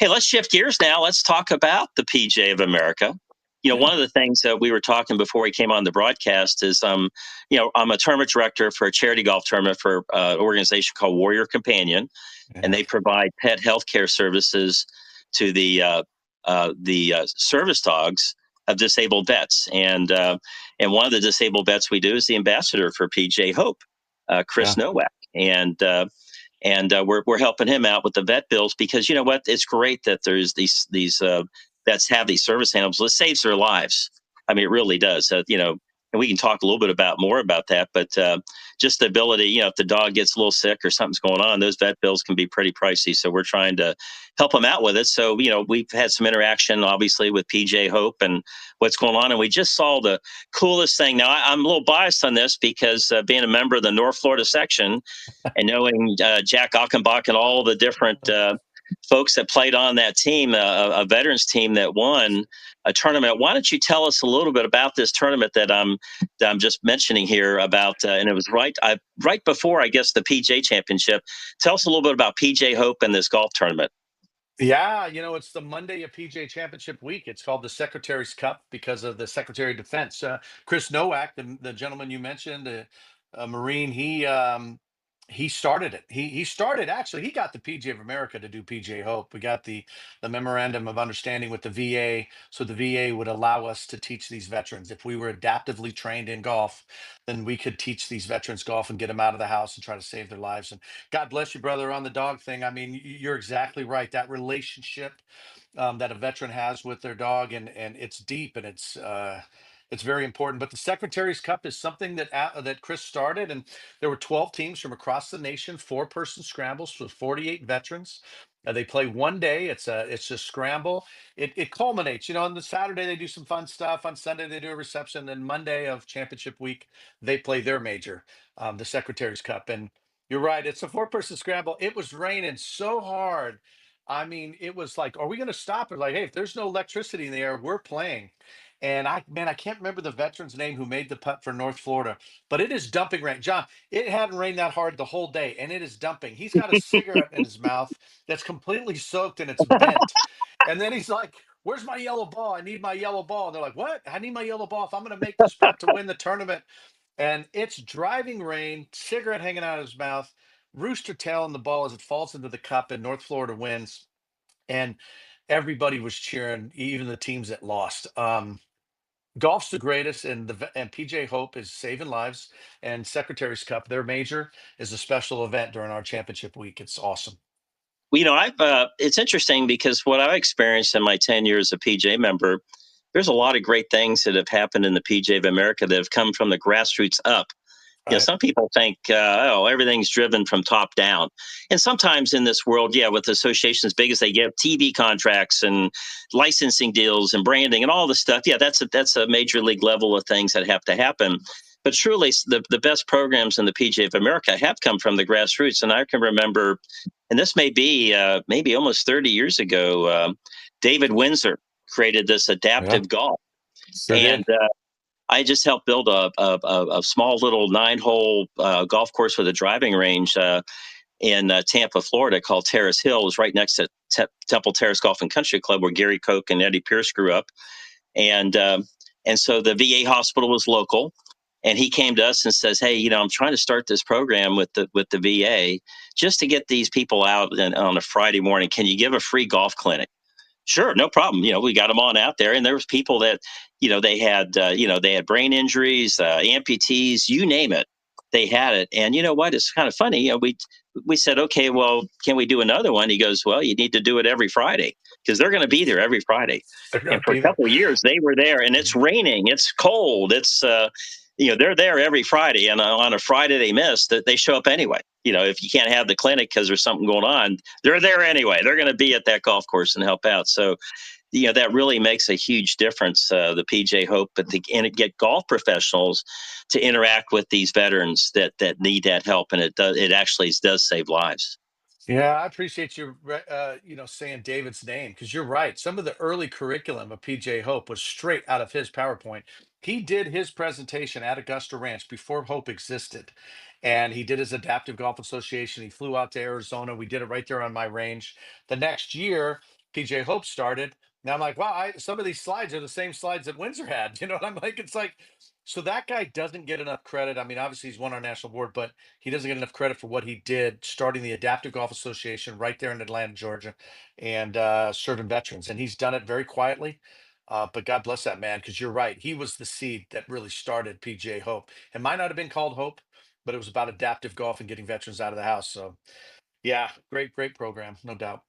Hey, let's shift gears now. Let's talk about the PGA of America. Yeah. One of the things that we were talking before we came on the broadcast is, I'm a tournament director for a charity golf tournament for an organization called Warrior Companion, and Yeah. they provide pet health care services to the service dogs of disabled vets. And one of the disabled vets we do is the ambassador for PJ Hope, Chris Yeah. Nowak, and we're helping him out with the vet bills because you know what, it's great that there's these vets have these service animals. It saves their lives. I mean, it really does. And we can talk a little bit about more about that, but just the ability, if the dog gets a little sick or something's going on, those vet bills can be pretty pricey. So we're trying to help them out with it. So we've had some interaction, obviously, with PJ Hope and what's going on, and we just saw the coolest thing. Now I'm a little biased on this because being a member of the North Florida section and knowing Jack Achenbach and all the different folks that played on that team, a veterans team that won a tournament. Why don't you tell us a little bit about this tournament that I'm just mentioning here about? And it was right before, I guess, the PJ Championship. Tell us a little bit about PJ Hope and this golf tournament. Yeah, it's the Monday of PJ Championship week. It's called the Secretary's Cup because of the Secretary of Defense, Chris Nowak, the gentleman you mentioned, Marine. He started it. He started actually. He got the PGA of America to do PJ Hope. We got the memorandum of understanding with the VA, so the VA would allow us to teach these veterans. If we were adaptively trained in golf, then we could teach these veterans golf and get them out of the house and try to save their lives. And God bless you, brother, on the dog thing. I mean, you're exactly right. That relationship that a veteran has with their dog, and it's deep, and it's very important. But the Secretary's Cup is something that Chris started, and there were 12 teams from across the nation, four-person scrambles with 48 veterans. They play one day. It's a scramble. It culminates, on the Saturday they do some fun stuff. On Sunday they do a reception. Then Monday of championship week they play their major, the Secretary's Cup. And you're right, it's a four-person scramble. It was raining so hard. I mean, it was like, are we going to stop it? Like, hey, if there's no electricity in the air, we're playing. And I can't remember the veteran's name who made the putt for North Florida, but it is dumping rain. John, it hadn't rained that hard the whole day, and it is dumping. He's got a cigarette in his mouth that's completely soaked and it's bent. And then he's like, where's my yellow ball? I need my yellow ball. And they're like, what? I need my yellow ball if I'm going to make this putt to win the tournament. And it's driving rain, cigarette hanging out of his mouth, rooster tail in the ball as it falls into the cup, and North Florida wins. And everybody was cheering, even the teams that lost. Golf's the greatest, and and PJ Hope is saving lives. And Secretary's Cup, their major, is a special event during our championship week. It's awesome. Well, I've it's interesting because what I've experienced in my 10 years as a PJ member, there's a lot of great things that have happened in the PJ of America that have come from the grassroots up. Right. Some people think, oh, everything's driven from top down. And sometimes in this world, yeah, with associations big as they get, TV contracts and licensing deals and branding and all this stuff, yeah, that's a major league level of things that have to happen. But truly, the best programs in the PGA of America have come from the grassroots. And I can remember, and this may be maybe almost 30 years ago, David Windsor created this Yeah. adaptive golf. Sure And did. I just helped build a small little 9-hole golf course with a driving range in Tampa, Florida, called Terrace Hill. It was right next to Temple Terrace Golf and Country Club, where Gary Koch and Eddie Pierce grew up. And and so the VA hospital was local, and he came to us and says, "Hey, I'm trying to start this program with the VA just to get these people out on a Friday morning. Can you give a free golf clinic?" Sure, no problem. We got them on out there, and there was people that, they had brain injuries, amputees, you name it, they had it. And you know what? It's kind of funny. We said, okay, well, can we do another one? He goes, well, you need to do it every Friday because they're going to be there every Friday. They're going And to for be a there. couple of years, they were there, and it's raining, it's cold, they're there every Friday, and on a Friday they miss that they show up anyway. If you can't have the clinic because there's something going on, they're there anyway. They're going to be at that golf course and help out. So, that really makes a huge difference. The PJ Hope, but and get golf professionals to interact with these veterans that need that help, and it actually does save lives. Yeah, I appreciate you, saying David's name because you're right. Some of the early curriculum of PJ Hope was straight out of his PowerPoint. He did his presentation at Augusta Ranch before Hope existed, and he did his Adaptive Golf Association. He flew out to Arizona. We did it right there on my range. The next year, PJ Hope started. Now I'm like, wow, some of these slides are the same slides that Windsor had. You know what I'm like? It's like, so that guy doesn't get enough credit. I mean, obviously he's won our national board, but he doesn't get enough credit for what he did starting the Adaptive Golf Association right there in Atlanta, Georgia, and serving veterans. And he's done it very quietly. But God bless that man, because you're right. He was the seed that really started PGA Hope. It might not have been called Hope, but it was about adaptive golf and getting veterans out of the house. So, yeah, great, great program, no doubt.